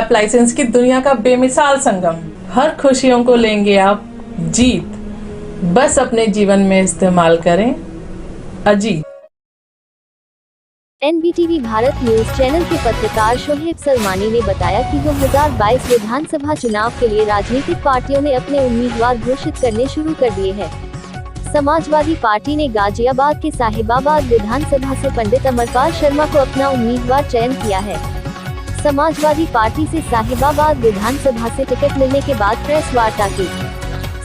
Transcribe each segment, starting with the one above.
Appliances की दुनिया का बेमिसाल संगम। हर खुशियों को लेंगे आप जीत, बस अपने जीवन में इस्तेमाल करें अजीत। एनबीटीवी भारत न्यूज चैनल के पत्रकार शोहेब सलमानी ने बताया कि 2022 विधानसभा चुनाव के लिए राजनीतिक पार्टियों ने अपने उम्मीदवार घोषित करने शुरू कर दिए हैं। समाजवादी पार्टी ने गाजियाबाद के साहिबाबाद विधानसभा से पंडित अमरपाल शर्मा को अपना उम्मीदवार चयन किया है। समाजवादी पार्टी से साहिबाबाद विधानसभा से टिकट मिलने के बाद प्रेस वार्ता की।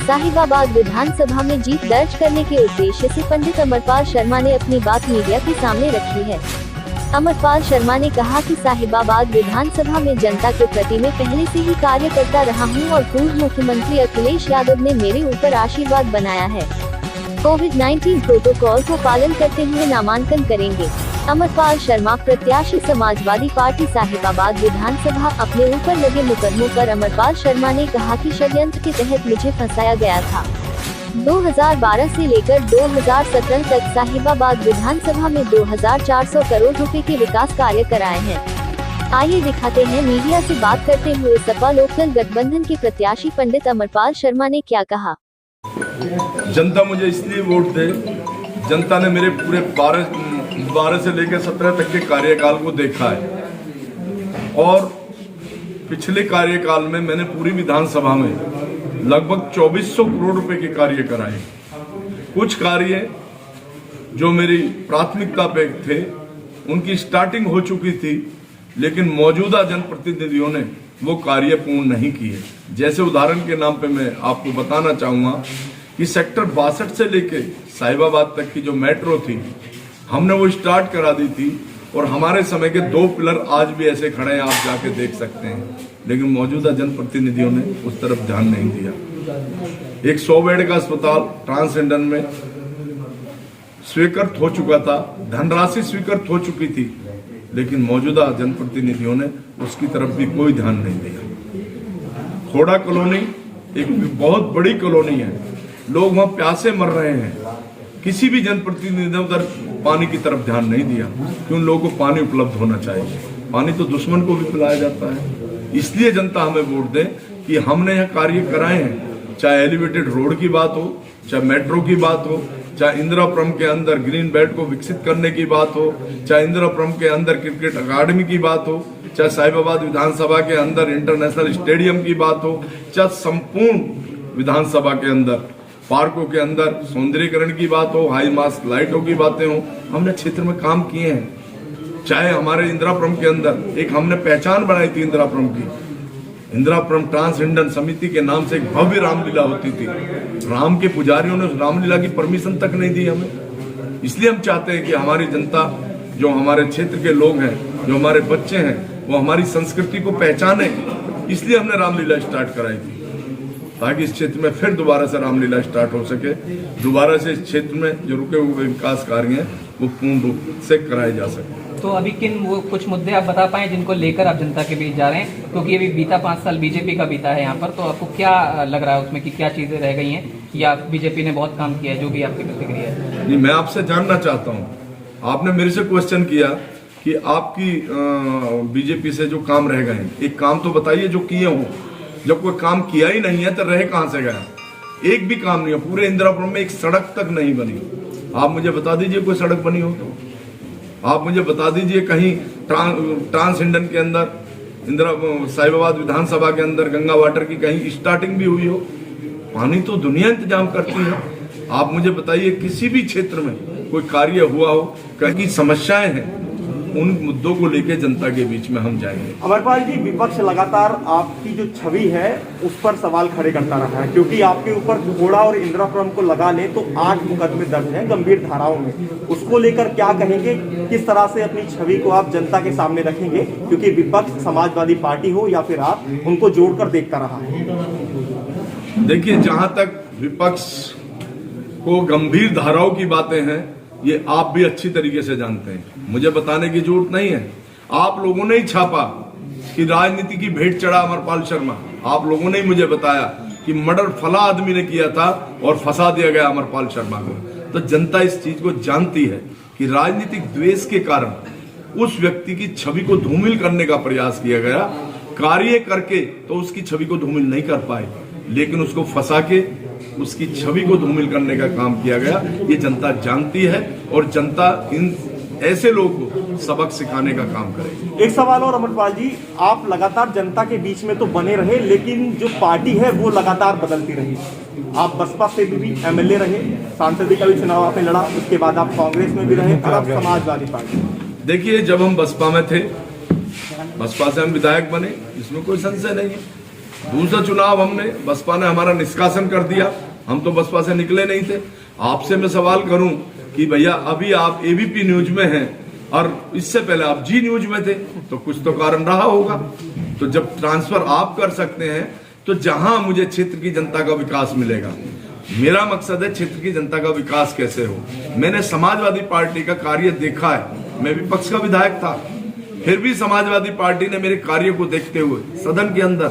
साहिबाबाद विधानसभा में जीत दर्ज करने के उद्देश्य से पंडित अमरपाल शर्मा ने अपनी बात मीडिया के सामने रखी है। अमरपाल शर्मा ने कहा कि साहिबाबाद विधानसभा में जनता के प्रति मैं पहले से ही कार्य करता रहा हूं और पूर्व मुख्यमंत्री अखिलेश यादव ने मेरे ऊपर आशीर्वाद बनाया है। कोविड-19 प्रोटोकॉल को पालन करते हुए नामांकन करेंगे। अमरपाल शर्मा प्रत्याशी समाजवादी पार्टी साहिबाबाद विधानसभा। अपने ऊपर लगे मुकदमों पर अमरपाल शर्मा ने कहा कि षड्यंत्र के तहत मुझे फंसाया गया था। 2012 से लेकर 2017 तक साहिबाबाद विधानसभा में 2400 करोड़ रुपए के विकास कार्य कराए हैं। आइए दिखाते हैं मीडिया से बात करते हुए सपा लोकदल गठबंधन के प्रत्याशी पंडित अमरपाल शर्मा ने क्या कहा। जनता मुझे इसलिए वोट दे, जनता ने मेरे पूरे 12 से लेकर 17 तक के कार्यकाल को देखा है और पिछले कार्यकाल में मैंने पूरी विधानसभा में लगभग 2400 करोड़ रुपए के कार्य कराए। कुछ कार्य जो मेरी प्राथमिकता पे थे उनकी स्टार्टिंग हो चुकी थी, लेकिन मौजूदा जनप्रतिनिधियों ने वो कार्य पूर्ण नहीं किए। जैसे उदाहरण के नाम पे मैं आपको बताना चाहूंगा कि सेक्टर 62 से लेके साहिबाबाद तक की जो मेट्रो थी हमने वो स्टार्ट करा दी थी और हमारे समय के 2 पिलर आज भी ऐसे खड़े हैं, आप जाके देख सकते हैं, लेकिन मौजूदा जनप्रतिनिधियों ने उस तरफ ध्यान नहीं दिया। एक 100 बेड का अस्पताल ट्रांसजेंडर में स्वीकृत हो चुका था, धनराशि स्वीकृत हो चुकी थी, लेकिन मौजूदा जनप्रतिनिधियों ने उसकी तरफ भी कोई ध्यान नहीं दिया। खोड़ा कॉलोनी एक बहुत बड़ी कॉलोनी है, लोग वहां प्यासे मर रहे हैं, किसी भी जनप्रतिनिधि ने उधर पानी की तरफ ध्यान नहीं दिया कि उन लोगों को पानी उपलब्ध होना चाहिए। पानी तो दुश्मन को भी पिलाया जाता है। इसलिए जनता हमें वोट दे कि हमने यह कार्य कराए हैं, चाहे एलिवेटेड रोड की बात हो, चाहे मेट्रो की बात हो, चाहे इंदिरापुरम के अंदर ग्रीन बेल्ट को विकसित करने की बात हो, चाहे इंदिरापुरम के अंदर क्रिकेट अकादमी की बात हो, चाहे साहिबाबाद विधानसभा के अंदर इंटरनेशनल स्टेडियम की बात हो, चाहे संपूर्ण विधानसभा के अंदर पार्कों के अंदर सौंदर्यीकरण की बात हो, हाई मास्क लाइटों की बातें हो, हमने क्षेत्र में काम किए हैं। चाहे हमारे इंदिरापुरम के अंदर एक हमने पहचान बनाई थी इंदिरापुरम की, इंदिरापुरम ट्रांसजेंडर समिति के नाम से एक भव्य रामलीला होती थी। राम के पुजारियों ने उस रामलीला की परमिशन तक नहीं दी हमें। इसलिए हम चाहते हैं कि हमारी जनता, जो हमारे क्षेत्र के लोग हैं, जो हमारे बच्चे हैं, वो हमारी संस्कृति को पहचाने। इसलिए हमने रामलीला स्टार्ट कराई थी, ताकि इस क्षेत्र में फिर दोबारा से रामलीला स्टार्ट हो सके, दोबारा से इस क्षेत्र में जो रुके हुए विकास कार्य हैं वो पूर्ण रूप से कराए जा सके। तो अभी किन वो कुछ मुद्दे आप बता पाए जिनको लेकर आप जनता के बीच जा रहे हैं, क्योंकि अभी बीता 5 साल बीजेपी का बीता है यहाँ पर, तो आपको क्या लग रहा है उसमें कि क्या चीजें रह गई हैं या बीजेपी ने बहुत काम किया है, जो भी आपकी प्रतिक्रिया है। नहीं, मैं आपसे जानना चाहता हूँ, आपने मेरे से क्वेश्चन किया कि आपकी बीजेपी से जो काम रह गए, एक काम तो बताइए जो किए हो। जब कोई काम किया ही नहीं है तो रह कहां से गया? एक भी काम नहीं है। पूरे इंदिरापुरम में एक सड़क तक नहीं बनी। आप मुझे बता दीजिए कोई सड़क बनी हो तो। आप मुझे बता दीजिए कहीं ट्रांसजेंडर के अंदर इंदिरा साहिबाबाद विधानसभा के अंदर गंगा वाटर की कहीं स्टार्टिंग भी हुई हो। पानी तो दुनिया इंतजाम करती है। आप मुझे बताइए किसी भी क्षेत्र में कोई कार्य हुआ हो, कहीं समस्याएं हैं, उन मुद्दों को लेकर जनता के बीच में हम जाएंगे। अमरपाल जी, विपक्ष लगातार आपकी जो छवि है उस पर सवाल खड़े करता रहा है, क्योंकि आपके ऊपर घोड़ा और इंदिरापुरम को लगा ले तो 8 मुकदमे दर्ज हैं गंभीर धाराओं में। उसको लेकर क्या कहेंगे, किस तरह से अपनी छवि को आप जनता के सामने रखेंगे, क्योंकि विपक्ष समाजवादी पार्टी हो या फिर आप, उनको जोड़कर देखता रहा है। देखिए, जहां तक विपक्ष को गंभीर धाराओं की बातें हैं, ये आप भी अच्छी तरीके से जानते हैं, मुझे बताने की जरूरत नहीं है। आप लोगों ने ही छापा कि राजनीति की भेंट चढ़ा अमरपाल शर्मा। आप लोगों ने ही मुझे बताया कि मर्डर फला आदमी ने किया था और फंसा दिया गया अमरपाल शर्मा को। तो जनता इस चीज को जानती है कि राजनीतिक द्वेष के कारण उस व्यक्ति की छवि को धूमिल करने का प्रयास किया गया कार्य करके तो उसकी छवि को धूमिल नहीं कर पाए, लेकिन उसको फंसा के उसकी छवि को धूमिल करने का काम किया गया। ये जनता जानती है और जनता इन ऐसे लोगों को सबक सिखाने का काम करेगी। एक सवाल और अमरपाल जी, आप लगातार जनता के बीच में तो बने रहे, लेकिन जो पार्टी है वो लगातार बदलती रही। आप बसपा से भी एमएलए रहे, सांसद का भी चुनाव आपने लड़ा, उसके बाद आप कांग्रेस में भी रहे और अब समाजवादी पार्टी। देखिए, जब हम बसपा में थे, बसपा से हम विधायक बने, इसमें कोई संशय नहीं है। दूसरा चुनाव हमने, बसपा ने हमारा निष्कासन कर दिया, हम तो बसपा से निकले नहीं थे। आपसे मैं सवाल करूं कि भैया अभी आप एबीपी न्यूज में हैं और इससे पहले आप जी न्यूज में थे, तो कुछ तो कारण रहा होगा। तो जब ट्रांसफर आप कर सकते हैं तो जहां मुझे क्षेत्र की जनता का विकास मिलेगा, मेरा मकसद है क्षेत्र की जनता का विकास कैसे हो। मैंने समाजवादी पार्टी का कार्य देखा है, मैं विपक्ष का विधायक था, फिर भी समाजवादी पार्टी ने मेरे कार्य को देखते हुए सदन के अंदर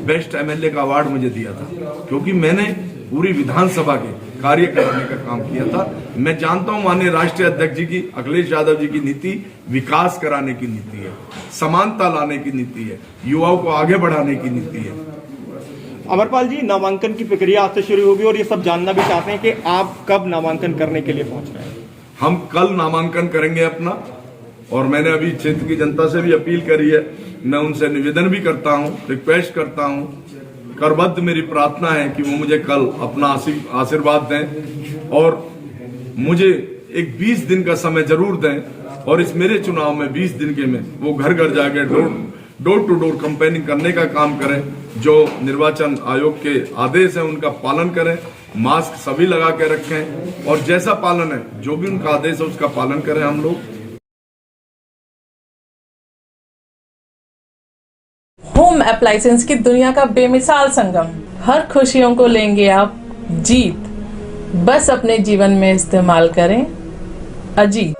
बेस्ट एमएलए का अवार्ड मुझे दिया था, क्योंकि मैंने पूरी विधानसभा के कार्य कराने का काम किया था। मैं जानता हूं माननीय राष्ट्रीय अध्यक्ष जी की, अखिलेश यादव जी की नीति विकास कराने की नीति है, समानता लाने की नीति है, युवाओं को आगे बढ़ाने की नीति है। अमरपाल जी, नामांकन की प्रक्रिया आज से शुरू होगी और ये सब जानना भी चाहते हैं कि आप कब नामांकन करने के लिए पहुंच रहे हैं। हम कल नामांकन करेंगे अपना, और मैंने अभी क्षेत्र की जनता से भी अपील करी है। मैं उनसे निवेदन भी करता हूं, रिक्वेस्ट करता हूं, करबद्ध मेरी प्रार्थना है कि वो मुझे कल अपना आशीर्वाद दें और मुझे एक 20 दिन का समय जरूर दें, और इस मेरे चुनाव में 20 दिन के में वो घर घर जाके डोर टू डोर कैंपेनिंग करने का काम करें। जो निर्वाचन आयोग के आदेश है उनका पालन करें, मास्क सभी लगा के रखें, और जैसा पालन है, जो भी उनका आदेश है उसका पालन करें हम लोग। होम अप्लायंसेस की दुनिया का बेमिसाल संगम, हर खुशियों को लेंगे आप जीत, बस अपने जीवन में इस्तेमाल करें अजीत।